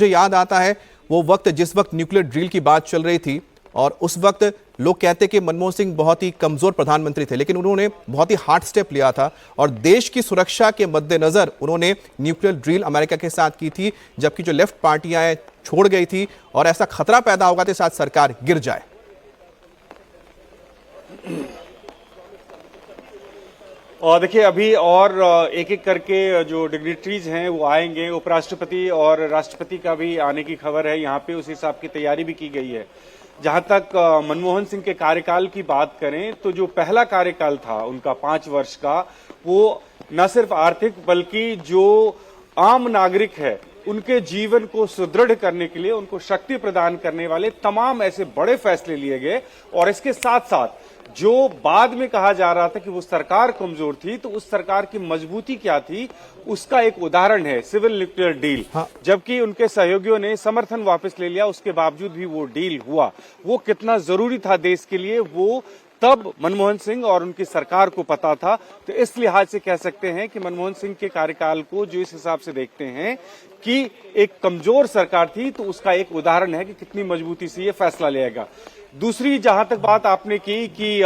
मुझे याद आता है वो वक्त जिस वक्त न्यूक्लियर ड्रिल की बात चल रही थी और उस वक्त लोग कहते कि मनमोहन सिंह बहुत ही कमजोर प्रधानमंत्री थे, लेकिन उन्होंने बहुत ही हार्ड स्टेप लिया था और देश की सुरक्षा के मद्देनजर उन्होंने न्यूक्लियर ड्रिल अमेरिका के साथ की थी, जबकि जो लेफ्ट पार्टियां हैं छोड़ गई थी और ऐसा खतरा पैदा होगा कि शायद सरकार गिर जाए। और देखिए अभी और एक एक करके जो डिग्निटरीज हैं वो आएंगे। उपराष्ट्रपति और राष्ट्रपति का भी आने की खबर है यहाँ पे, उस हिसाब की तैयारी भी की गई है। जहां तक मनमोहन सिंह के कार्यकाल की बात करें तो जो पहला कार्यकाल था उनका 5 वर्ष का, वो न सिर्फ आर्थिक बल्कि जो आम नागरिक है उनके जीवन को सुदृढ़ करने के लिए, उनको शक्ति प्रदान करने वाले तमाम ऐसे बड़े फैसले लिए गए। और इसके साथ साथ जो बाद में कहा जा रहा था कि वो सरकार कमजोर थी, तो उस सरकार की मजबूती क्या थी उसका एक उदाहरण है सिविल न्यूक्लियर डील। जबकि उनके सहयोगियों ने समर्थन वापस ले लिया, उसके बावजूद भी वो डील हुआ। वो कितना जरूरी था देश के लिए, वो तब मनमोहन सिंह और उनकी सरकार को पता था। तो इस लिहाज से कह सकते हैं कि मनमोहन सिंह के कार्यकाल को जो इस हिसाब से देखते हैं कि एक कमजोर सरकार थी, तो उसका एक उदाहरण है कि कितनी मजबूती से ये फैसला लिया। दूसरी जहां तक बात आपने की कि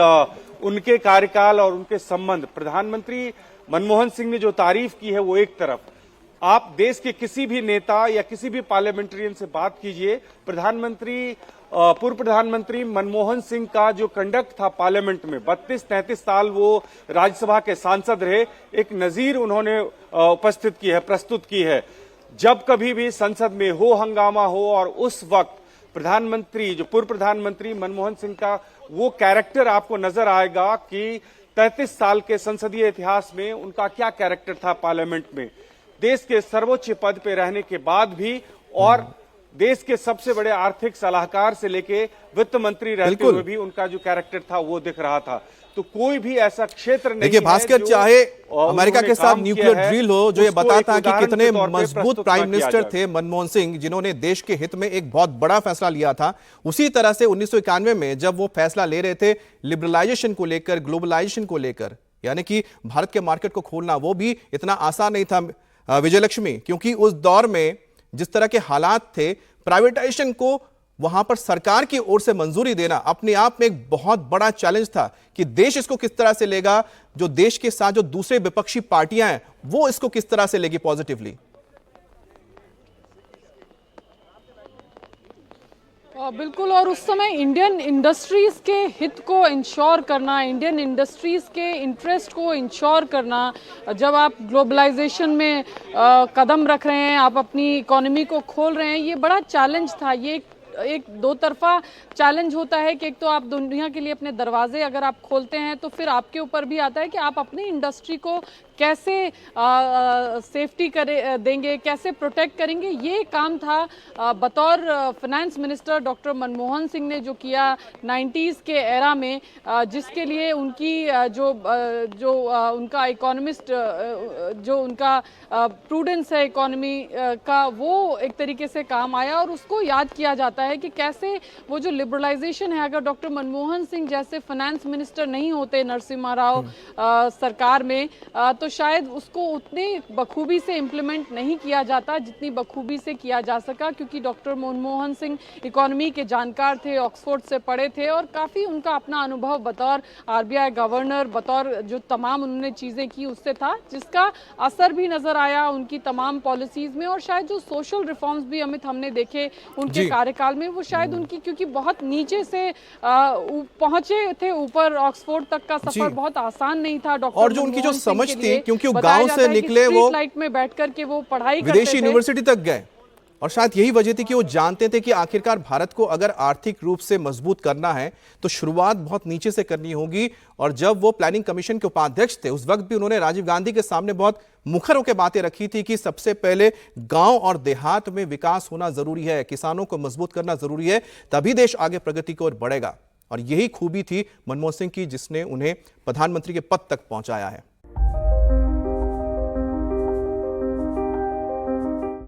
उनके कार्यकाल और उनके संबंध, प्रधानमंत्री मनमोहन सिंह ने जो तारीफ की है वो एक तरफ, आप देश के किसी भी नेता या किसी भी पार्लियामेंट्रियन से बात कीजिए, पूर्व प्रधानमंत्री मनमोहन सिंह का जो कंडक्ट था पार्लियामेंट में, 32-33 साल वो राज्यसभा के सांसद रहे, एक नजीर उन्होंने उपस्थित की है, प्रस्तुत की है। जब कभी भी संसद में हो हंगामा हो और उस वक्त प्रधानमंत्री, जो पूर्व प्रधानमंत्री मनमोहन सिंह का वो कैरेक्टर आपको नजर आएगा कि 33 साल के संसदीय इतिहास में उनका क्या कैरेक्टर था पार्लियामेंट में, देश के सर्वोच्च पद पे रहने के बाद भी, और देश के सबसे बड़े आर्थिक सलाहकार से लेके वित्त मंत्री रहते हुए भी उनका जो कैरेक्टर था वो दिख रहा था। तो कोई भी ऐसा क्षेत्र नहीं देखिए भास्कर, चाहे अमेरिका के साथ न्यूक्लियर ड्रिल हो, जो ये बताता कि कितने मजबूत प्राइम मिनिस्टर थे मनमोहन सिंह, जिन्होंने देश के हित में एक बहुत बड़ा फैसला लिया था। उसी तरह से 1991 में जब वो फैसला ले रहे थे लिबरलाइजेशन को लेकर, ग्लोबलाइजेशन को लेकर, यानी कि भारत के मार्केट को खोलना, वो भी इतना आसान नहीं था विजयलक्ष्मी, क्योंकि उस दौर में जिस तरह के हालात थे, प्राइवेटाइजेशन को वहां पर सरकार की ओर से मंजूरी देना अपने आप में एक बहुत बड़ा चैलेंज था कि देश इसको किस तरह से लेगा, जो देश के साथ जो दूसरे विपक्षी पार्टियां हैं वो इसको किस तरह से लेगी पॉजिटिवली। बिल्कुल, और उस समय इंडियन इंडस्ट्रीज के हित को इंश्योर करना, इंडियन इंडस्ट्रीज के इंटरेस्ट को इंश्योर करना, जब आप ग्लोबलाइजेशन में कदम रख रहे हैं, आप अपनी इकोनॉमी को खोल रहे हैं, ये बड़ा चैलेंज था। ये एक दो तरफा चैलेंज होता है कि एक तो आप दुनिया के लिए अपने दरवाजे अगर आप खोलते हैं तो फिर आपके ऊपर भी आता है कि आप अपनी इंडस्ट्री को कैसे सेफ्टी देंगे, कैसे प्रोटेक्ट करेंगे। ये काम था बतौर finance minister doctor Manmohan Singh ने जो किया 90s के एरा में, जिसके लिए उनकी जो उनका इकोनॉमिस्ट, जो उनका प्रूडेंस है इकोनॉमी का, वो एक तरीके से काम आया। और उसको याद किया जाता है कि कैसे वो जो लिबरलाइजेशन है, अगर डॉक्टर मनमोहन सिंह जैसे फाइनेंस मिनिस्टर नहीं होते नरसिम्हा राव सरकार में, तो शायद उसको उतनी बखूबी से इम्प्लीमेंट नहीं किया जाता जितनी बखूबी से किया जा सका, क्योंकि डॉक्टर मनमोहन सिंह इकोनॉमी के जानकार थे, ऑक्सफोर्ड से पढ़े थे और काफ़ी उनका अपना अनुभव बतौर RBI गवर्नर, बतौर जो तमाम उन्होंने चीज़ें की उससे था, जिसका असर भी नज़र आया उनकी तमाम पॉलिसीज़ में। और शायद जो सोशल रिफॉर्म्स भी अमित हमने देखे उनके कार्यकाल में, वो शायद उनकी, क्योंकि बहुत नीचे से पहुंचे थे ऊपर, ऑक्सफोर्ड तक का सफर बहुत आसान नहीं था डॉक्टर, और जो उनकी जो समझ थी, क्योंकि वो गांव से निकले, वो लाइट में बैठ करके वो पढ़ाई विदेशी यूनिवर्सिटी तक गए, और शायद यही वजह थी कि वो जानते थे कि आखिरकार भारत को अगर आर्थिक रूप से मजबूत करना है तो शुरुआत बहुत नीचे से करनी होगी। और जब वो प्लानिंग कमीशन के उपाध्यक्ष थे, उस वक्त भी उन्होंने राजीव गांधी के सामने बहुत मुखर होकर बातें रखी थी कि सबसे पहले गांव और देहात में विकास होना जरूरी है, किसानों को मजबूत करना जरूरी है, तभी देश आगे प्रगति की ओर बढ़ेगा। और यही खूबी थी मनमोहन सिंह की, जिसने उन्हें प्रधानमंत्री के पद तक पहुंचाया है।